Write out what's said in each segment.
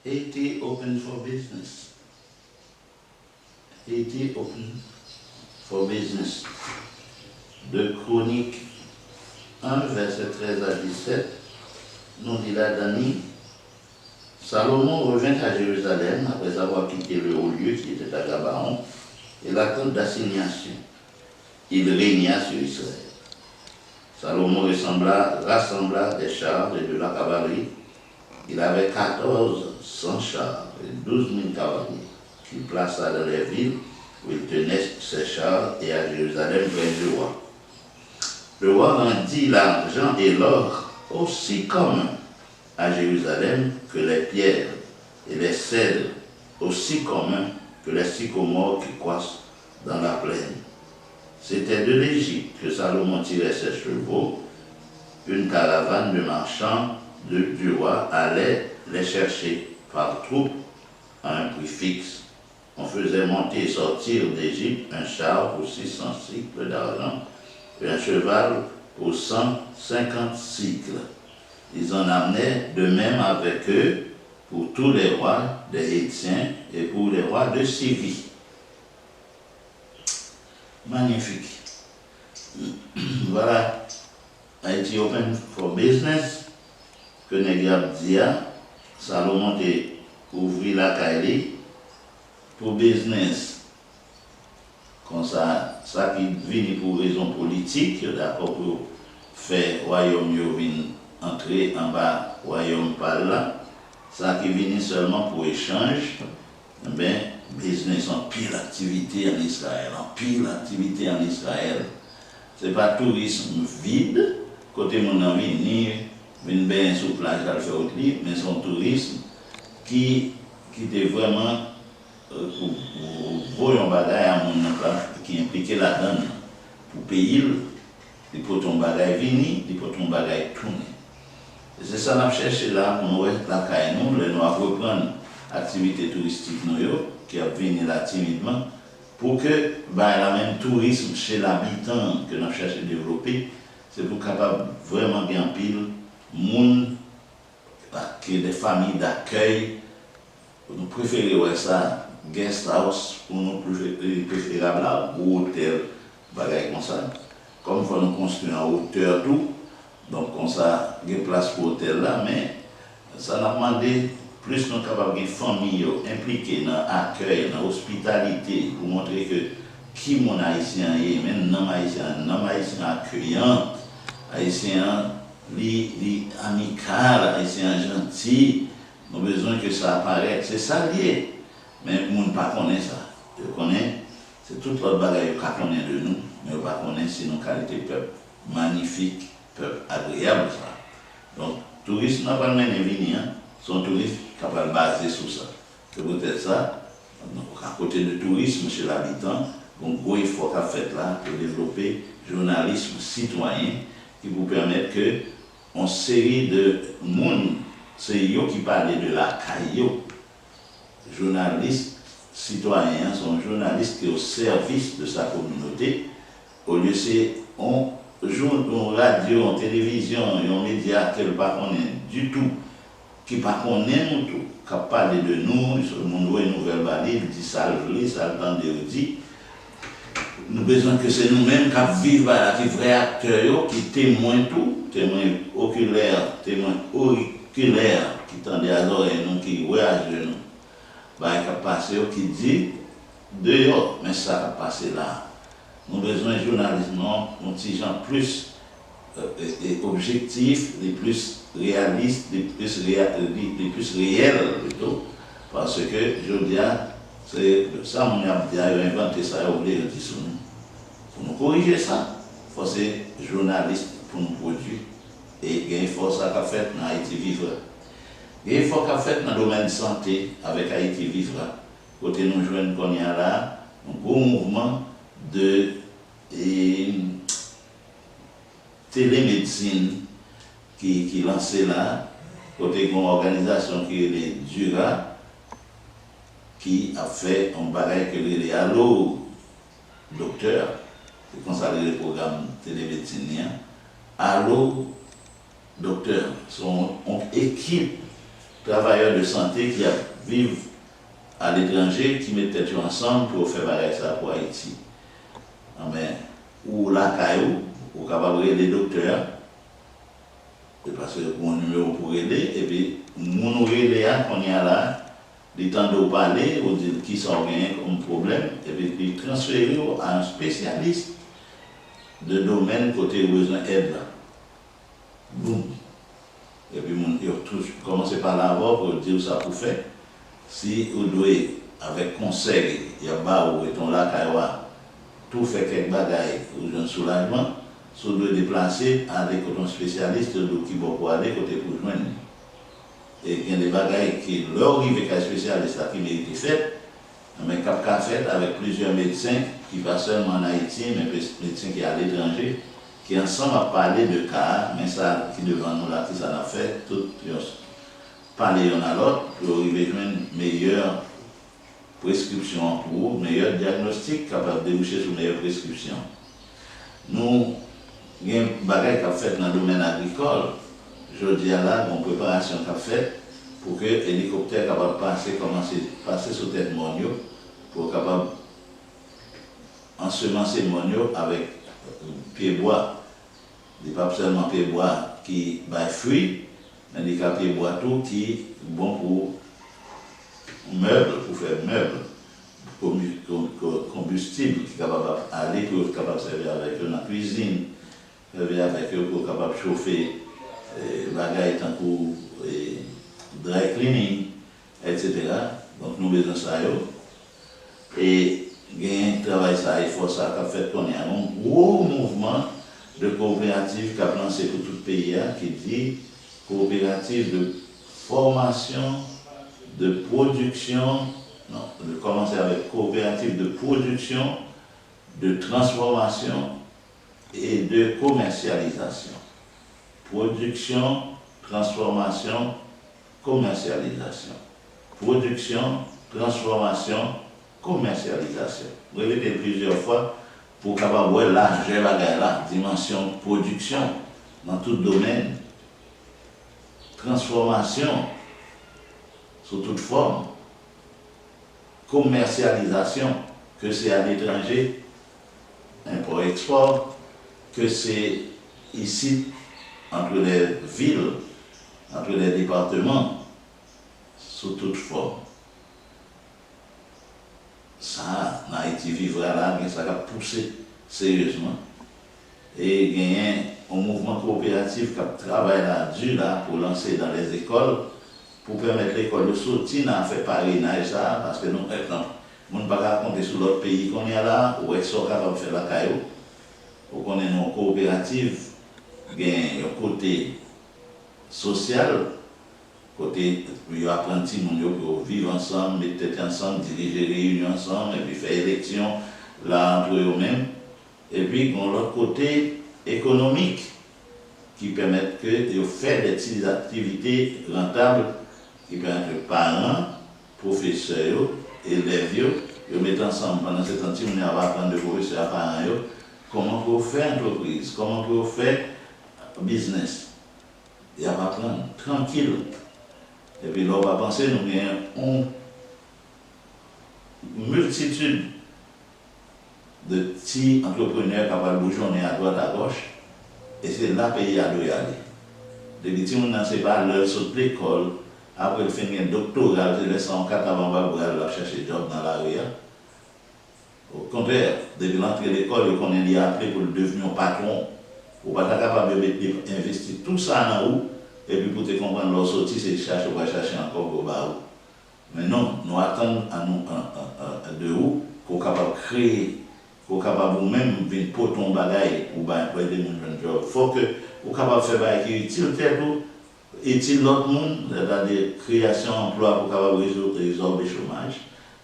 Haiti open for business. Haiti open for business. De Chroniques 1, verset 13 à 17, nous dit là, Dani, Salomon revint à Jérusalem après avoir quitté le haut lieu qui était à Gabaon et la tente d'assignation. Il régna sur Israël. Salomon rassembla des chars et de la cavalerie. Il avait 1400 chars et 12 000 cavaliers qu'il plaça dans les villes où il tenait ses chars et à Jérusalem près du roi. Le roi rendit l'argent et l'or aussi commun à Jérusalem que les pierres et les cèdres, aussi communs que les sycomores qui croissent dans la plaine. C'était de l'Égypte que Salomon tirait ses chevaux. Une caravane de marchands du roi allait les chercher par troupes à un prix fixe. On faisait monter et sortir d'Égypte un char pour 600 cycles d'argent et un cheval pour 150 cycles. Ils en amenaient de même avec eux pour tous les rois des Hétiens et pour les rois de Syrie. Magnifique. Voilà, Haiti open for business, que Negab dia, Salomon a ouvert la caille pour business. Comme ça qui vient pour raison politique, d'accord, pour faire royaume entrer en bas, royaume par là. Ça qui vient seulement pour échange, ben, business en pile activité en Israël, C'est pas tourisme vide, côté mon ami, vient bien sous plage à faire autre livre, mais son tourisme qui était vraiment pour un bagage à mon qui impliquait la donne pour payer, il faut ton bagage venir, il faut ton bagage tourner. C'est ça qu'on a cherché là pour nous, la caille nous reprendre l'activité touristique qui a venu là timidement pour que la même tourisme chez l'habitant que nous avons cherché à développer, c'est pour capable vraiment bien pile monde qui des familles d'accueil. Nous préférons ça guest house pour nous préférable là ou hôtel bagaille comme ça. Comme il faut nous construire en hauteur tout, donc comme ça il y a place pour hôtel là, mais ça n'a demandé plus nous sommes capables de familles impliquées dans l'accueil, dans l'hospitalité, pour montrer que qui mon haïtien est, même non haïtien accueillant, haïtien amical, haïtien gentil, nous avons besoin que ça apparaisse. C'est ça lié. Mais nous ne connaissons pas ça. Je connais, c'est toute l'autre bagaille qu'on connaît de nous, mais on ne connaît pas si nos qualités peuple magnifique, peuple agréable. Ça. Donc, tourisme n'a pas le même venir. Son tourisme capable de baser sur ça. C'est peut-être ça, à côté du tourisme chez l'habitant, un gros effort qu'a fait là pour développer le journalisme citoyen qui vous permet que une série de monde, c'est eux qui parlent de la caillou. Journalistes citoyens sont journalistes qui sont au service de sa communauté. Au lieu c'est on joue en radio, en télévision, en médias qu'elle ne pas du tout. Qui pas connaît nous tout, qui parle de nous, le monde voit une nouvelle valide, dit ça joli, ça le temps de dire. Nous avons besoin que c'est nous-mêmes qui vivons là, qui vrais acteurs, qui témoignent tout, témoins oculaires, qui tendent à l'oreille, nous, qui voyagent nous. Qui passe, qui dit dehors, mais ça va passer là. Nous avons besoin de journalisme, un petit gens plus objectifs, les plus réalistes, les plus réels plutôt, parce que je dis, c'est ça mon a inventé ça, il a oublié de dire sur nous. Pour nous corriger ça, il faut ser journaliste pour nous produire. Et il faut ça qu'a fait dans Haïti Vivre. Il faut qu'a fait dans le domaine de santé avec Haïti Vivre. Côté nous joignent qu'on y a là, un gros mouvement de télémédecine qui lancé là, côté une organisation qui est les Dura, qui a fait un bagage que les Allo Docteur, c'est comme ça le programme télémédecine, Allo Docteur, sont une équipe travailleurs de santé qui vivent à l'étranger, qui mettent tête ensemble pour faire ça pour Haïti. Ou la caillou, ou capable de les docteurs, parce que mon numéro pour aider, et puis mon relais qu'on y a là, les temps de parler, ou dire qui sont gagnés comme problème, et puis transférer à un spécialiste de domaine côté besoin d'aide là. Boum. Et puis commencer par l'avoir pour dire ça pour faire. Si vous devez, avec conseil, il y a bas où est-on là, tout fait quelques bagailles ou un soulagement, si vous devez déplacer, aller côté un spécialiste qui va pour aller côté pour joindre. Et il y a des bagailles qui, leur arrive avec un spécialiste qui mérite fait, mais qui a fait avec plusieurs médecins, qui pas seulement en Haïti, mais médecins qui sont à l'étranger, qui ensemble a parlé de cas, mais ça qui devant nous là, qui ça a fait, tout parler l'un à l'autre pour arriver à une meilleure prescription pour meilleur diagnostic capable de déboucher sur une meilleure prescription. Nous, il y a un bagage qui a fait dans le domaine agricole. Je dis à là, une préparation qui a fait pour que l'hélicoptère soit capable de passer sur tête monio pour capable ensemencer monio avec pied bois. Il n'y a pas seulement pied bois qui va fruit, mais il y a pied bois tout qui est bon pour meubles, pour faire meubles, combustible qui est capable d'aller pour être capable de servir avec eux dans la cuisine, servir avec eux pour être capable de chauffer bagailles tant que dry cleaning, etc. Donc nous besoin de ça. Et il y a un travail ça, il faut ça qu'a fait qu'on ait un gros mouvement de coopérative qui a lancé pour tout le pays qui dit coopérative de formation, de production, non, de commencer avec coopérative de production, de transformation et de commercialisation. Production, transformation, commercialisation. Production, transformation, commercialisation. Vous répétez plusieurs fois pour capable voir l'argent la dimension production dans tout domaine, transformation sous toute forme, commercialisation, que c'est à l'étranger, import-export, que c'est ici, entre les villes, entre les départements, sous toute forme. Ça, en Haïti vivra là, mais ça va pousser sérieusement. Et il y a un mouvement coopératif qui travaille là, dur là, pour lancer dans les écoles, pour permettre l'école de sortir à faire parrainage ça, parce que nous, par exemple, on ne peut pas compter sur l'autre pays qu'on est là, ou est-ce qu'on est capable de faire la caillou, ou qu'on est une coopérative, il y a un côté social, côté apprenti pour vivre ensemble, mettre tête ensemble, diriger les réunions ensemble, et puis faire élection là entre eux-mêmes. Et puis, on l'autre côté économique, qui permettent de faire des petites activités rentables, qui permettent aux parents, professeurs, élèves, de mettre ensemble pendant ce temps, on va apprendre de professeurs à parents, comment on peut faire entreprise, comment on peut faire business. Et on va apprendre tranquille. Et puis là, on va penser, nous avons une multitude de petits entrepreneurs capables de bourgeonner à droite à gauche. Et c'est là que le pays a dû y aller. Depuis que on n'a pas leur saut de l'école, après le fin de doctorat, je laisse en 4 avant pour aller chercher job dans la rue. Au contraire, depuis l'entrée de l'école, on est appelé pour devenir un patron. On n'est pas capable d'investir tout ça en haut. Et puis pour te comprendre, leur sortie, c'est chercher, on va chercher encore au bas. Mais non, nous attendons à nous de où qu'on est capable de créer, qu'on est capable de même de porter un bagage pour employer des gens. Il faut que vous capable de faire des qui utile tête utile l'autre monde, c'est-à-dire création d'emploi pour capable résoudre le chômage.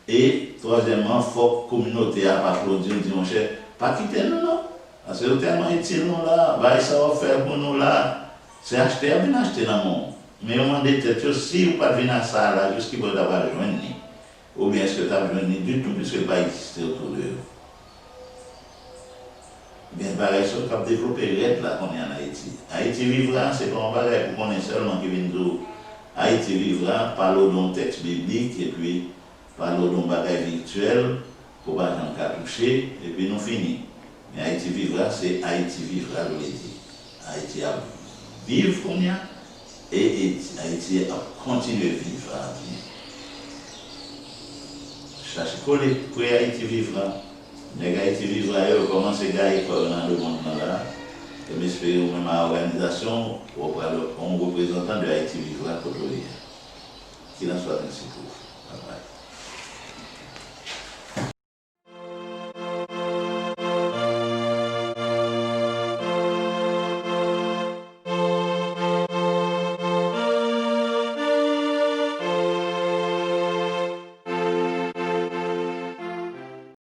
Et troisièmement, il faut que la communauté a pas produire, dit mon cher, pas quitter nous, non. Parce que c'est tellement utile nous là, ça va faire pour nous là. C'est acheter, bien acheter dans le monde. Mais on demande peut-être si vous ne pouvez pas venir à ça là, jusqu'à ce que vous avez joindre. Ou bien est-ce que tu as besoin du tout, puisque le pays existe autour de vous. Bien, pareil, sur le cap développé, là qu'on est en Haïti. Haïti vivra, c'est pas un bagage pour qu'on ait seulement qui vient Haïti vivra, parlons d'un texte biblique et puis parlons d'un bagage virtuel pour pas nous toucher et puis nous finissons. Mais Haïti vivra, c'est Haïti vivra, le dit. Haïti a vivre comme il y a et Haïti a continué à vivre à venir. Cherchez coller pour Haïti vivra. Mais Haïti vivra, il commence à gagner dans le monde là. Et j'espère même à l'organisation, un représentant de Haïti vivra pour qui n'en soit ainsi pour. Bye bye.